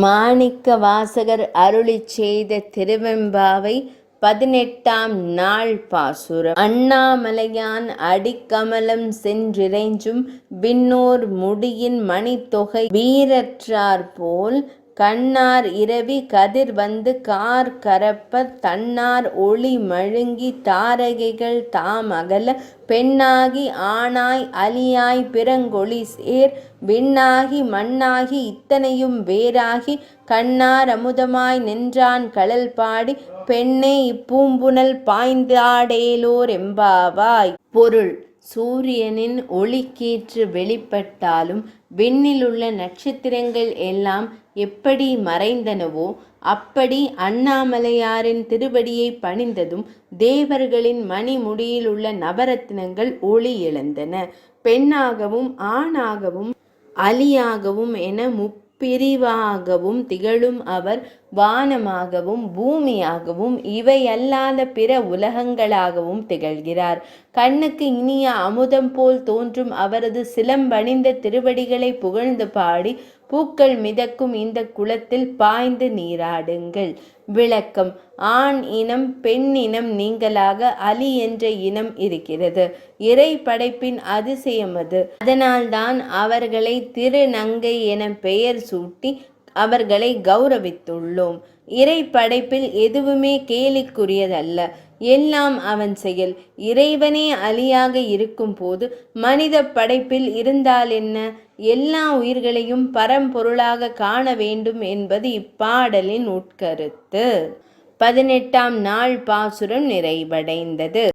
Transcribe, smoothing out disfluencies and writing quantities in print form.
மாணிக்க வாசகர் அருளிச் செய்த திருவெம்பாவை 18ஆம் நாள் பாசுரம். அண்ணாமலையான் அடிக்கமலம் சென்றிறைஞ்சும் விண்ணோர் முடியின் மணித்தொகை வீரற்றார் போல் கண்ணார் இரவி கதிர் வந்து கார் கரப்ப தன்னார் ஒளி மழுங்கி தாரகைகள் தாம் அகல பெண்ணாகி ஆணாய் அலியாய் பிறங்கொளி சேர் விண்ணாகி மண்ணாகி இத்தனையும் வேறாகி கண்ணார் அமுதமாய் நின்றான் கழல் பாடி பெண்ணே இப்பூம்புனல் பாய்ந்தாடேலோர் எம்பாவாய். பொருள்: சூரியனின் ஒளிக்கீற்று வெளிப்பட்டாலும் விண்ணிலுள்ள நட்சத்திரங்கள் எல்லாம் எப்படி மறைந்தனவோ அப்படி அண்ணாமலையாரின் திருவடியை பணிந்ததும் தேவர்களின் மணிமுடியில் உள்ள நவரத்தினங்கள் ஒளி இழந்தன. பெண்ணாகவும் ஆணாகவும் அலியாகவும் என முப்பிரிவாகவும் திகழும் அவர் வானமாகவும் பூமியாகவும் இவையல்லாத பிற உலகங்களாகவும் திகழ்கிறார். கண்ணுக்கு இனிய அமுதம் போல் தோன்றும் அவரது சிலம்பணிந்த திருவடிகளை புகழ்ந்து பாடி பூக்கள் மிதக்கும் இந்த குளத்தில் பாய்ந்து நீராடுங்கள். விளக்கம்: ஆண் இனம் பெண் இனம் நீங்களாக அலி என்ற இனம் இருக்கிறது. இறை படைப்பின் அதிசயம் அது. அதனால்தான் அவர்களை திருநங்கை என பெயர் சூட்டி அவர்களை கௌரவித்துள்ளோம். இறை படைப்பில் எதுவுமே கேலிக்குரியதல்ல, எல்லாம் அவன் செயல். இறைவனே அலியாக இருக்கும் போது மனித படைப்பில் இருந்தால் என்ன? எல்லா உயிர்களையும் பரம்பொருளாக காண வேண்டும் என்பது இப்பாடலின் உட்கருத்து. 18ஆம் நாள் பாசுரம் நிறைவடைந்தது.